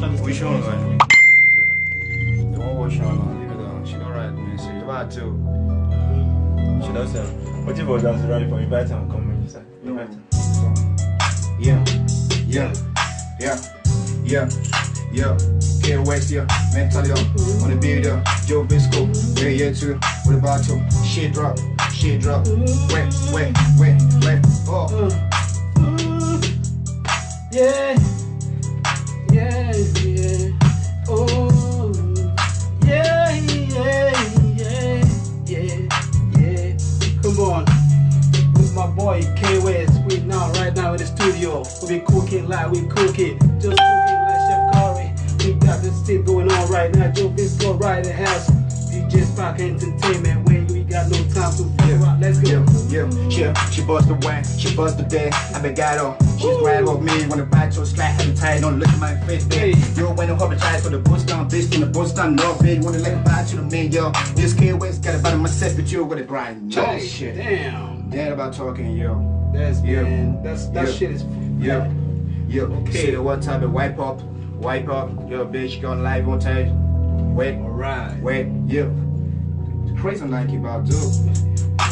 Which one, man? The one watch on, leave it alone. She got right, man. So you about to. She does that. What if I was right for invite her and come inside? Invite her. Yeah. KIZZ, yeah. Mentally on the video. Joe Visco, yeah, yeah, too. With a bottle. Shit drop. Wet. Oh. Yeah. Oh. Yeah. Come on. With my boy KIZZ, we right now in the studio. We be cooking like we cooking. Just cooking like Chef Curry. We got this shit going on right now. Joe Visco right in the house. DJ Spark Entertainment. When we got no time to figure out. Let's go. She bust the wine, she bust the day. I been got her. She's glad of me. Wanna bite your slack, have you tired? Don't look at my face, babe. You don't want to apologize for the boost down, bitch. In the boost down, no, babe. Wanna let me bite to the man, yo. This KIZZ got about myself, but you with it, Brian. No shit. Damn. Damn about talking, yo. That shit is. Okay. See the one time, wipe up. Yo, bitch, going live on time. Wait, yo. Crazy like you about to.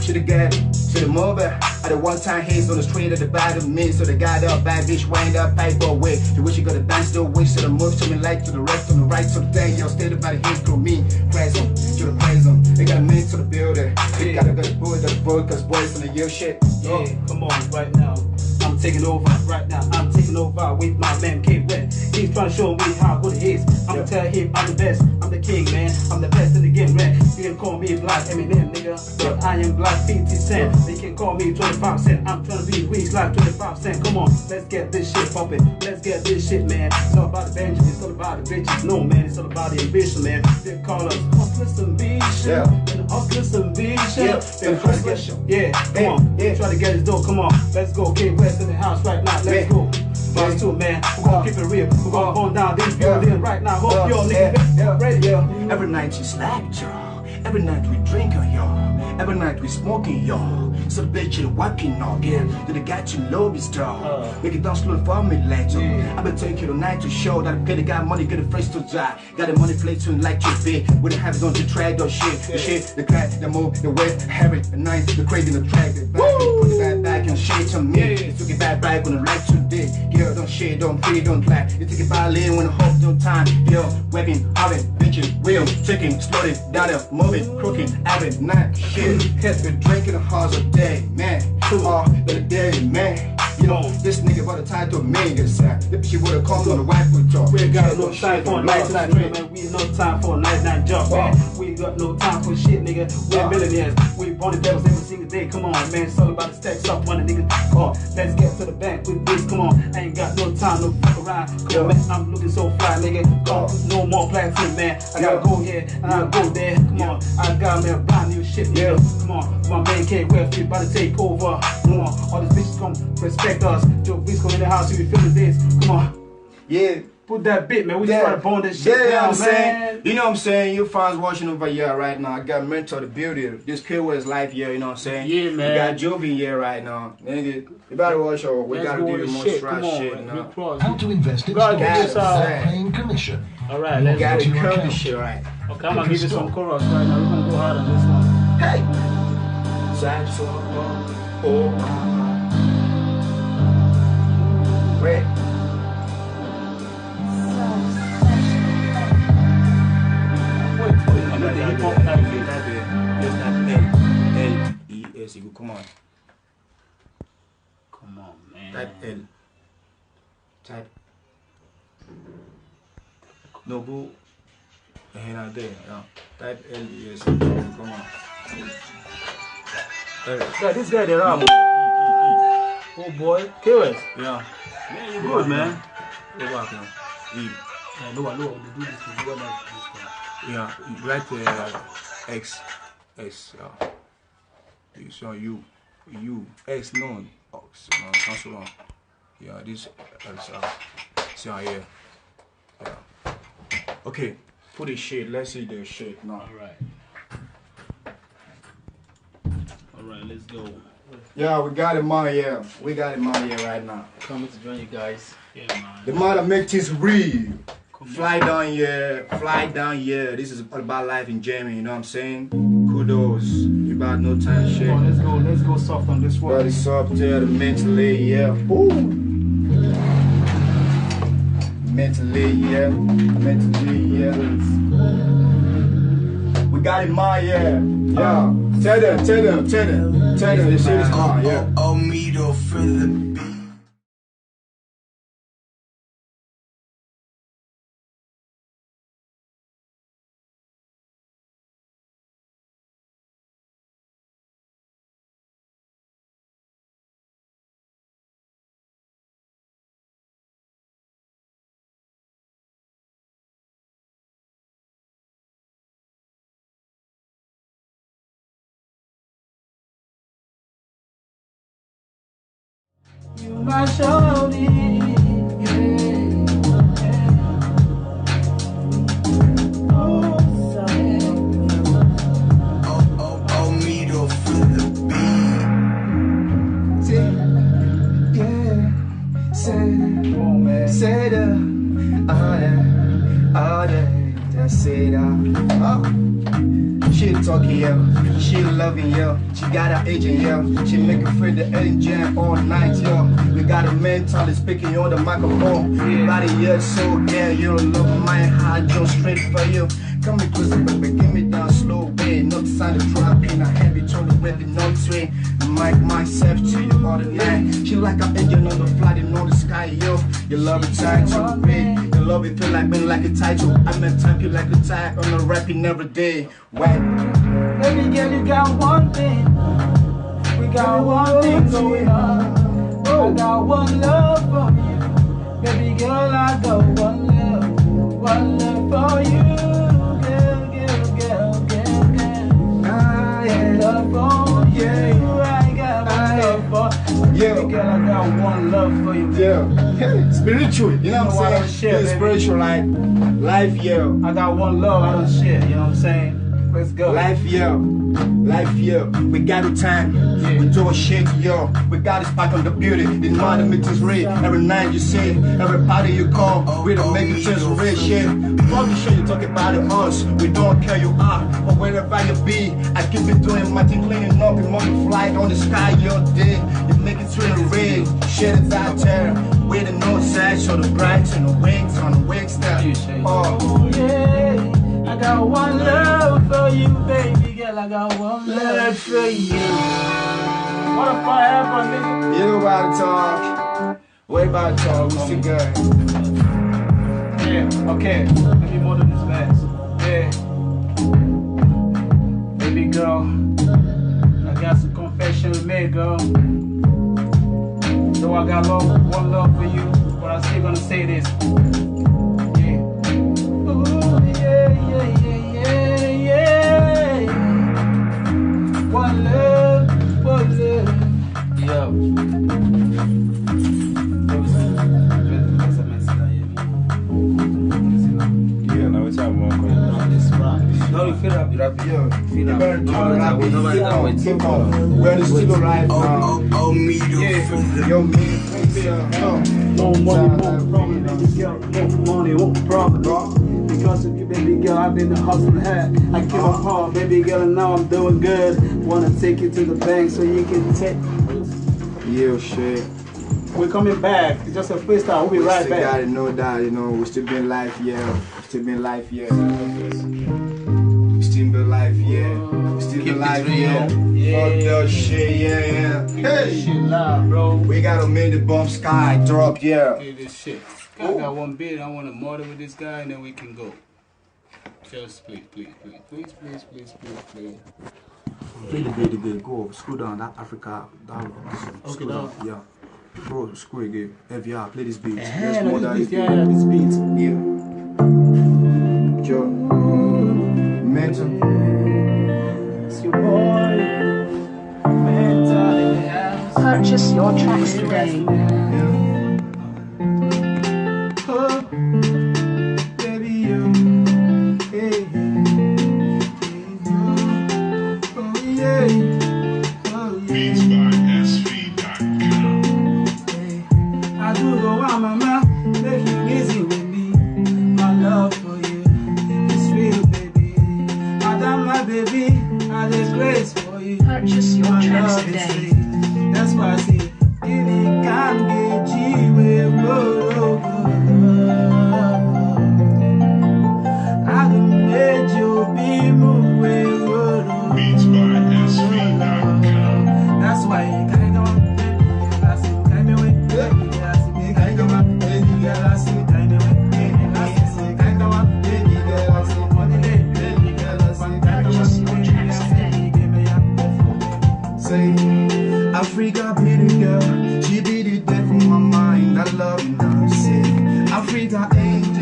Shoulda got it, shoulda move it. I the one time haze on the street at the bottom me. So the guy up, bad bitch, wind up, pipe away. You wish you gotta dance the way, shoulda move to me like to the rest on the right. So the thing, yo, stay about the hate through me. Praise them, shoulda praise them. They got a man to the building. They gotta go to the boy, cause boys on the year shit. Yeah, come on, right now. I'm taking over right now. I'm taking over with my man KIZZ. He's trying to show me how good he is. I'm gonna tell him I'm the best. I'm the king, man. I'm the best in the game, man. You can call me Black Eminem, nigga, but I am Black 50 Cent. They can call me 25 cent. I'm trying to be rich like 25 cent. Come on, let's get this shit poppin'. Let's get this shit, man. It's all about the Benjamin. It's all about the bitches. No, man. It's all about the ambition, man. They call us hustlers and vision. And hustlers and vision. Yeah, come on. Try to get this dough. Come on, let's go. KIZZ in the house right now. Let's go. Boss too, man. We're gonna keep it real. We're gonna burn down this building right now. Hope y'all niggas ready. Every night she slapped y'all. Every night we drinking y'all. Every night we smoking y'all. So the bitch you wiping all again. Did the got you low is dog. Make it down slow for me later. I been taking you tonight to show that I pay the guy money, get the face to die. Got the money play to like to be. With the habits on the track, or shit. The shit, the clap, the move, the wet, heavy, the nice, the crazy, the track, the back. Put the bad back and shit to me. Took it back on the right today. Girl, don't shit, don't pray, don't clap. You take it by lane when the hope no time. Yo, webbing, having, bitching, wheel, ticking, slowing, down there, moving, crooking, having, night, shit. Has been drinking the halls all day, man. All the day, man. You know, this nigga about the time to make it, sir. The bitch would've come on the wife with y'all. We ain't got no time for a night man. We ain't no time for a night job, man. We ain't got no time for shit, nigga. We're millionaires. We born the devils every single day. Come on, man. It's all about the stacks up money, nigga. Come on, let's get to the bank with this. Come on, I ain't got no time to fuck around. Come on, man. I'm looking so fly, nigga. No more plastic, man. I gotta go here and I go there. Come on, I got me a brand new shit, nigga. Come on, my man KIZZ, we about to take over. Come on, all these bitches come respect us. Joe Visco in the house, you be feeling this. Come on. Yeah. Put that bit, man. We just try to bone this shit down, man. You know what I'm saying? You fans watching over here right now. I got Mentor the Beauty. This KIZZ live here, you know what I'm saying? Yeah, man. We got Jovi here right now. Nigga, you better watch our. We gotta do the most trash shit now. How to invest in stocks without paying commission. Alright, let's go. You gotta this shit right. Okay, I'm gonna give you some chorus right now. We're gonna go hard on this one. Hey! Wait. L-E-S. Come on. Come on, man. Type L. Type. No, go. Not there. No. Type L-E-S. Come on. Yeah, this guy there, oh boy, KIZZ. Yeah. Man, you good, man. Go back now. E. No, we do this. We go like this one. Yeah, write X, yeah. So U, X, no, Ox, no, cancel on. Yeah, this X, see here. Yeah. Okay, put the shade. Let's see the shade now. Alright, let's go. Yeah, we got him on here. We got him on here right now. Coming to join you guys. Yeah, man. The man that make this real. Fly down here. This is about life in Germany, you know what I'm saying? Kudos. You about no time shit. Oh, let's go soft on this one. Body soft there, mentally, yeah. Ooh. Mentally, yeah. We got it, my yeah. Tell them. This shit is hard, yeah. Oh, me to feel the beat. You my shorty, Oh, me to feel the beat. Say she talking, yeah. She loving, yeah. She got her agent, yeah. She making free the engine all night, yeah. We got a mental speaking on the microphone. Everybody, yeah, so yeah, you love my heart, just straight for you. Come me closer, baby, give me down slow way. Not sign of dropping, I heavy tone the way, not swing. Mic myself to you all the night. She like an engine on the flight and on the sky, yo. You love it tight, so great. You love it, feel like me like a title. I meant type you like a type on the rapping every day. Why? baby girl, you got one thing. We got one thing going on. I got one love for you, baby girl. I got one love for you, girl. I love for you. I got one love for you, baby girl. I got one love for you. Yeah, spiritual. You know what I'm saying? Share, spiritual, like life, yeah. I got one love. I don't share. You know what I'm saying? Let's go. Life, yeah. Life, yeah. We got the time. Yeah. We do a shit, yo. We got it back on the beauty. The mind that makes us real. Every night you say, every party you call, we don't make it just real shit. Fuck the shit you talk about it, us. We don't care you are, or wherever you be. I keep it doing my thing, cleaning up and money flight on the sky, your day. You make it through the red. Shit is out there. We the north side, show the brights and the wings on the wing step. Oh yeah. I got one love for you, baby girl. I got one love for you. What if I have a nigga? You know about to talk. Way about to talk. We still good. Yeah, okay. Let me more than this last. Yeah. Baby girl, I got some confession to make, girl. Though I got one love for you, but I'm still gonna say this. One love. Yo. Yeah, now it's having one question. No, you feel up, you better keep on. We're still alive now. Oh, me to Yo, me. no money, no problem, baby girl. No money, no problem. Because of you, baby girl, I've been the hustling hat. I came up hard, baby girl, and now I'm doing good. Wanna take you to the bank so you can take. Yeah, shit. We're coming back. It's just a freestyle. We'll be right back. Got it, no doubt. You know, we still been live, yeah. We still been live, yeah. We still been live, yeah. We still been live, yeah. Fuck that shit, yeah. Hey, shit loud, bro. we gotta make the bomb sky drop, yeah. Hey, this shit. I got one bid. I want to model with this guy, and then we can go. Just please. Play the bid. Go. Screw down that Africa. Okay, down. Yeah. Bro, screw again. FVR, play this beat. This beat. Yeah. Joe. Mental. It's your boy. Mental in the house. Purchase your tracks today. Oh, baby, you. Hey. Oh, yeah. I do go on my mouth, make you easy with me. My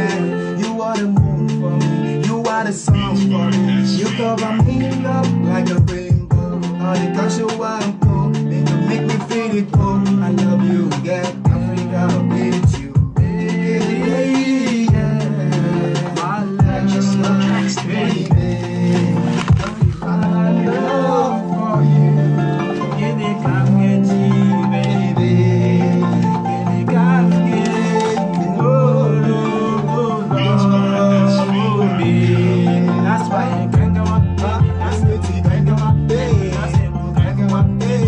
man. You are the moon for me. You are the sun for me. You cover me up like a rainbow. All the cash you want for, make me feel it for. I love you, yeah. Africa, with you. Yeah. My love, baby. I love for you. Give it, come get you, baby. Give it, come get you. That's why you can't go up. That's what you can't go up. That's it, can't go up. Can't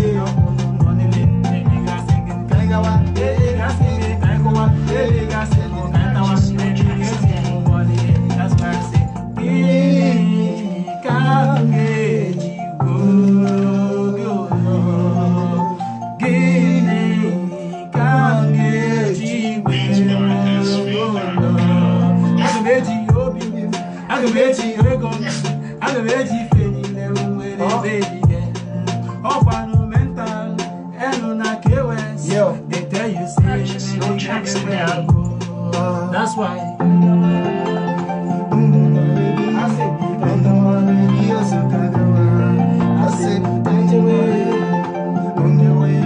go up. That's why I say, can't get you. They tell you, say, no tracks where I go. That's why. I said, on your way.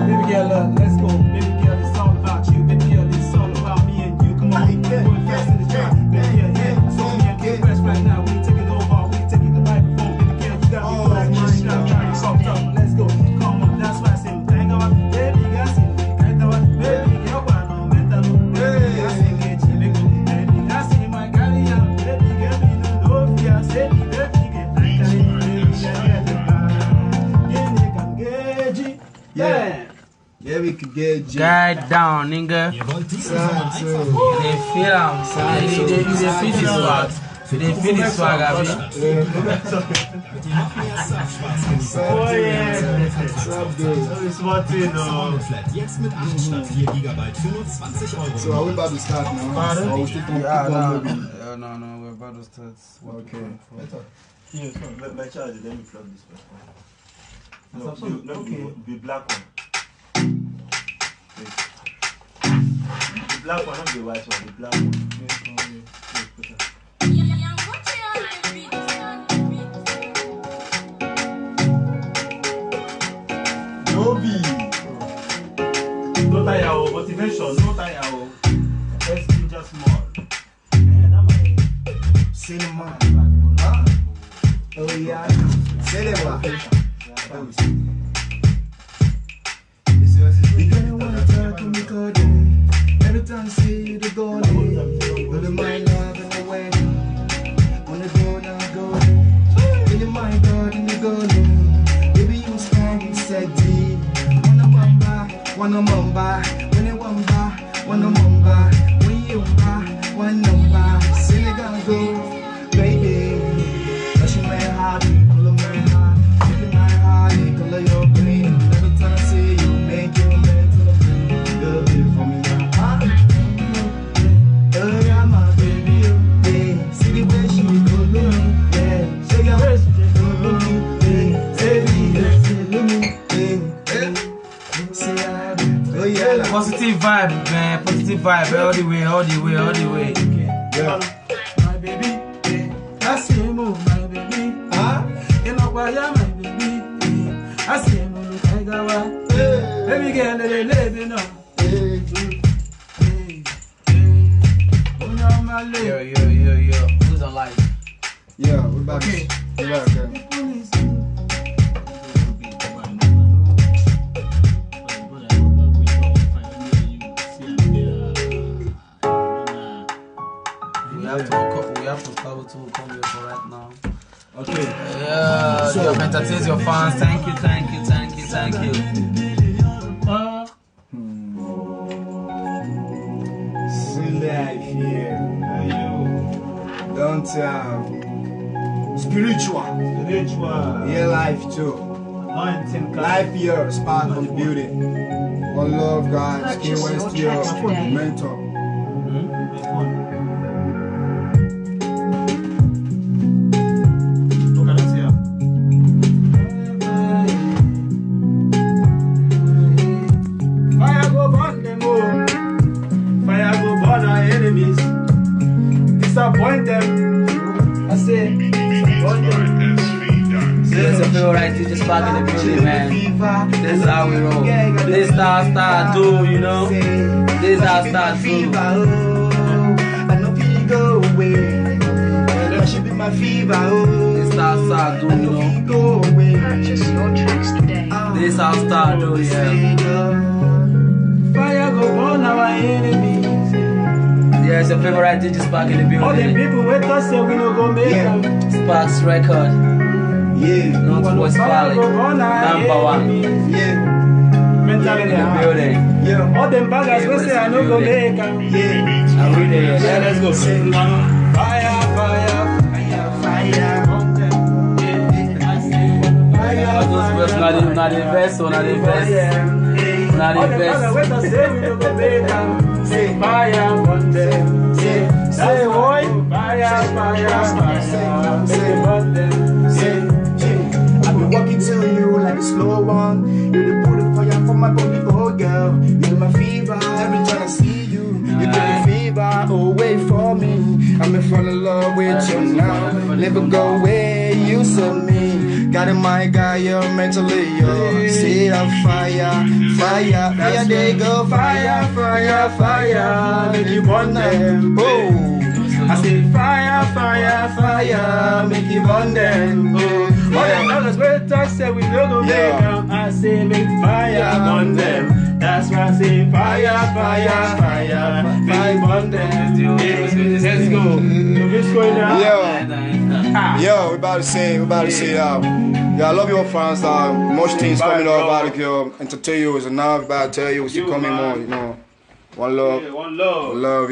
Baby girl, let's go. Baby girl, it's all about you. Baby girl, it's all about me and you. Come on, we're going fast in the track. Baby girl, yeah. So me and you fresh right now. We taking over. We taking the microphone. Baby girl, you got me going. Let's go. Come on, that's why I say, thank God. Baby girl, say, thank God. Baby girl, why no mental? Baby girl, say, get you. Baby girl, say, my guardian. Baby girl, me no know if you say, baby girl, yeah, we could get you. Guide down, nigga. They feel am. They feel this swag. They feel this swag, abi. Oh yeah. So are we about to start now? No, we're about to start. Okay. Yeah, so my charge, let me plug this first. No, the black one. The black one, not the white one, the black one. No tire, motivation, no tire. Let's be just more. Cinema. Oh yeah. Cinema. You don't wanna talk to me, cause every time I see you, the goal is my love and the way. Wanna go now, go in my God and the goal. Baby, you stand and said deep. Wanna mamba, when you wamba, wanna mamba, when you one number, Senegal go, baby. Touching my heart, pull my heart, taking my heart, color your brain. Every time I see you, make you mental. Girl, for me now. Oh yeah, my baby, yeah. See the way she go look, yeah. Shake your waist, go look, yeah. Baby, look me, yeah. See how. Oh yeah, positive vibe, man. Positive vibe, all the way. Yeah. My baby, I see him move, my baby. You know why I'm my baby. I see him move, I got what. Baby girl, let me know. Yo. Who's on live? Yeah, we're back. Okay. We're back. We have to cover to come here for right now. Okay. Yeah, you have entertained your fans. Thank you. See life here. Don't spiritual. Yeah, life too. Life here is part of the beauty. One love, God. Skin West here. Mentor. Fire go burn them all. favorite DJ back in the building, man. This is how we roll. This is how start do, you know. This is how start do. I know people go away. That should be my fever. This is how start do, you know. Go away. Purchase your tracks today. This is how start do, yeah. Fire go burn our enemies. Yeah, it's your favorite DJs back in the building. All the people with us say we no go make them. Sparks record. Yeah. Northwest Valley. Number one. Yeah. Mentality In the building. Yeah. all them baggers we say I no go make them. Yeah. I'm with it. Yeah, let's go. Fire, fire, fire, fire. Those words not the best, so not the best. Not the best. Say fire on them. Say boy. Fire, fire, fire. Say on them. Say. I've been walking to you like a slow one. You're the put of fire for my body, oh girl. You're my fever every time I see you. You give me fever, oh wait for me. I'm in fall in love with you now. Never go away, you saw me. Got in my guy, you're mentally, yo. See that fire, fire, fire, they go fire, fire, fire. Make you burn them, oh. I say fire, fire, fire, make you burn them, oh. All them dollars we talk say we no go make them. I say make fire burn them. That's why I say fire, fire, fire, make you burn them. Let's go. What's going on? Yo, we about to say, yeah, I love your fans. Much things coming up about it, yo. Entertain you is enough. About to tell you, we see coming more, you know. One love, One love. love.